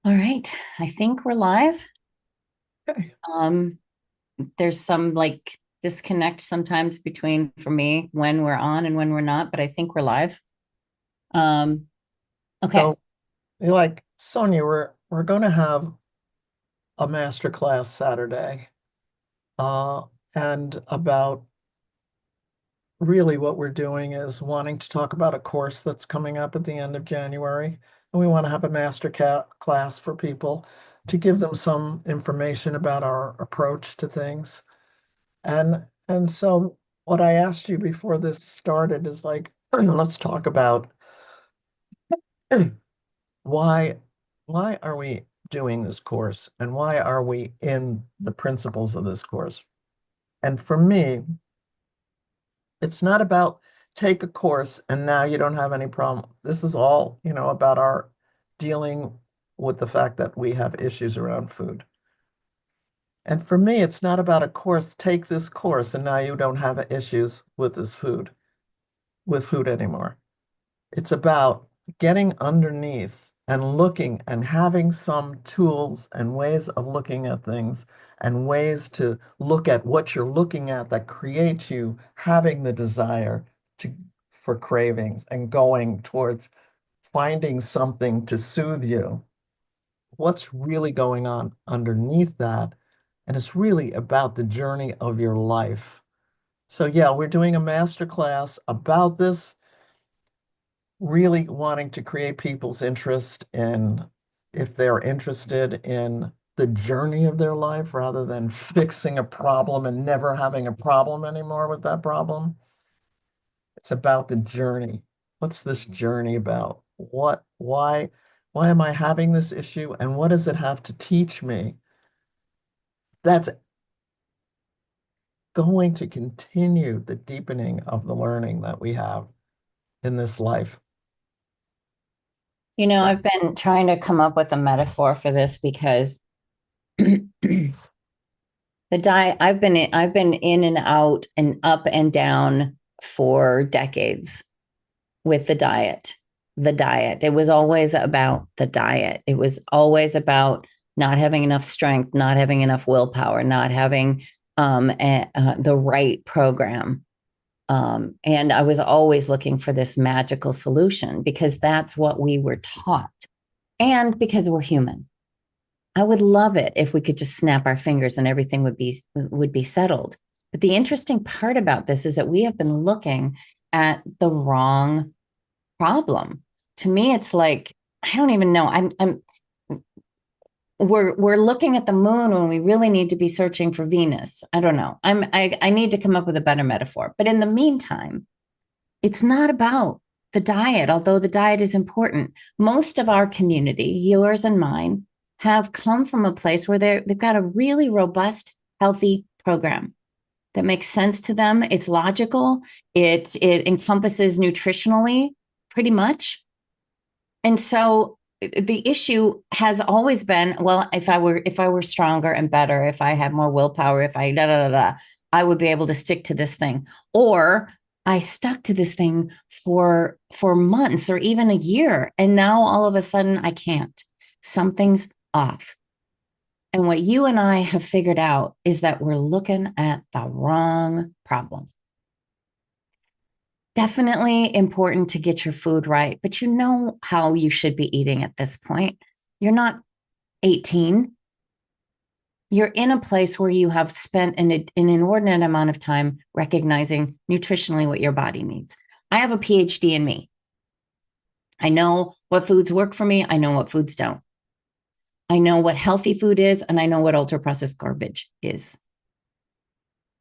All right. I think we're live. Okay. Um, there's some like disconnect sometimes between for me when we're on and when we're not, but I think we're live. Um, okay. So, like Sonia, we're going to have a master class Saturday, uh, and about really what we're doing is wanting to talk about a course that's coming up at the end of January, and we want to have a master ca class for people to give them some information about our approach to things. And so, what I asked you before this started is like, let's talk about why why are we doing this course and why are we in the principles of this course? And for me, it's not about take a course and now you don't have any problem. This is all, about our dealing with the fact that we have issues around food. And for me, it's not about a course, take this course and now you don't have issues with with food anymore. It's about getting underneath and looking and having some tools and ways of looking at things and ways to look at what you're looking at that create you having the desire to for cravings and going towards finding something to soothe you. What's really going on underneath that? And it's really about the journey of your life. So yeah, we're doing a master class about this, really wanting to create people's interest in if they're interested in the journey of their life rather than fixing a problem and never having a problem anymore with that problem. It's about the journey. What's this journey about? Why am I having this issue and what does it have to teach me? That's going to continue the deepening of the learning that we have in this life. I've been trying to come up with a metaphor for this because the diet I've been in and out and up and down for decades with the diet. The diet. It was always about the diet. It was always about not having enough strength, not having enough willpower, not having the right program. And I was always looking for this magical solution because that's what we were taught. And because we're human. I would love it if we could just snap our fingers and everything would be settled. But the interesting part about this is that we have been looking at the wrong problem. To me, it's like I don't even know. I'm we're looking at the moon when we really need to be searching for Venus. I don't know. I need to come up with a better metaphor. But in the meantime, it's not about the diet, although the diet is important. Most of our community, yours and mine, have come from a place where they've got a really robust, healthy program that makes sense to them. It's logical. It encompasses nutritionally pretty much. And so the issue has always been, well, if I were stronger and better, if I had more willpower, if I da da da da, I would be able to stick to this thing. Or I stuck to this thing for months or even a year, and now all of a sudden I can't. Something's off. And what you and I have figured out is that we're looking at the wrong problem. Definitely important to get your food right, but you know how you should be eating at this point. You're not 18. You're in a place where you have spent an inordinate amount of time recognizing nutritionally what your body needs. I have a PhD in me. I know what foods work for me. I know what foods don't. I know what healthy food is, and I know what ultra processed garbage is.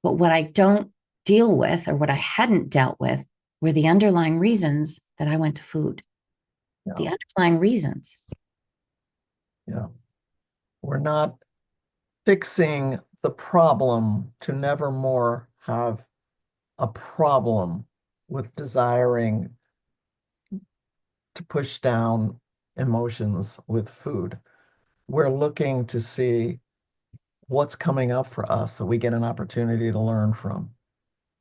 But what I don't deal with, or what I hadn't dealt with, were the underlying reasons that I went to food. Yeah, The underlying reasons. yeah. We're not fixing the problem to never more have a problem with desiring to push down emotions with food. We're looking to see what's coming up for us that we get an opportunity to learn from.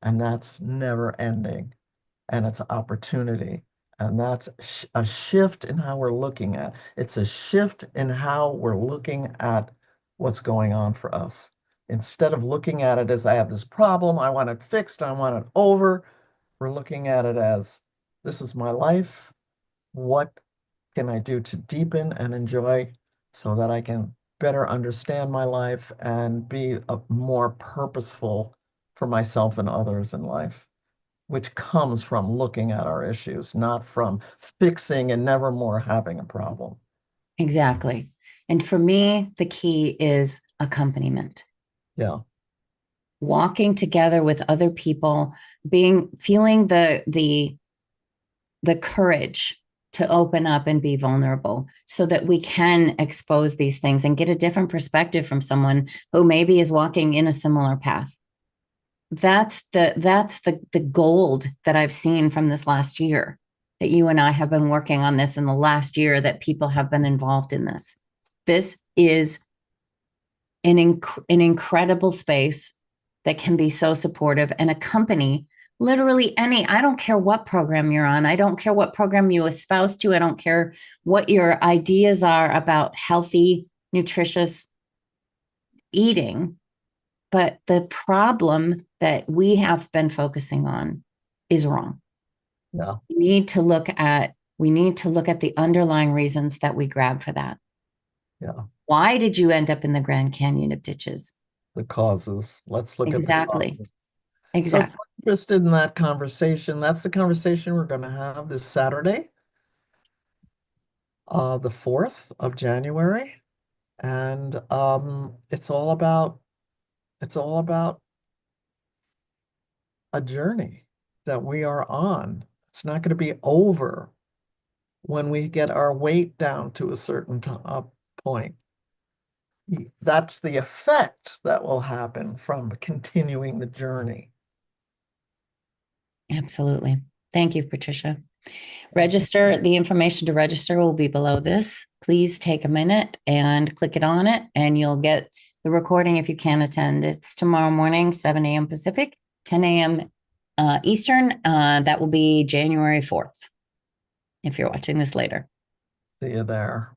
And that's never ending. And it's an opportunity. And that's a shift in how we're looking at. It's a shift in how we're looking at what's going on for us. Instead of looking at it as I have this problem, I want it fixed, I want it over, we're looking at it as this is my life. What can I do to deepen and enjoy so that I can better understand my life and be more purposeful for myself and others in life, which comes from looking at our issues, not from fixing and never more having a problem. Exactly. And for me, the key is accompaniment. Yeah. Walking together with other people, feeling the courage to open up and be vulnerable so that we can expose these things and get a different perspective from someone who maybe is walking in a similar path. That's the gold that I've seen from this last year, that you and I have been working on this in the last year, that people have been involved in this. This is an incredible space that can be so supportive and accompany literally I don't care what program you're on. I don't care what program you espouse to. I don't care what your ideas are about healthy, nutritious eating. But the problem that we have been focusing on is wrong. Yeah. We need to look at the underlying reasons that we grab for that. Yeah. Why did you end up in the Grand Canyon of ditches? The causes. Let's look at the Exactly. causes. So if Exactly. you're interested in that conversation, that's the conversation we're going to have this Saturday, the 4th of January. And it's all about a journey that we are on. It's not going to be over when we get our weight down to a certain point. That's the effect that will happen from continuing the journey. Absolutely. Thank you, Patricia. Register. The information to register will be below this. Please take a minute and click it on it, and you'll get the recording if you can attend. It's tomorrow morning, 7 a.m. Pacific, 10 a.m. Eastern. That will be January 4th, if you're watching this later. See you there.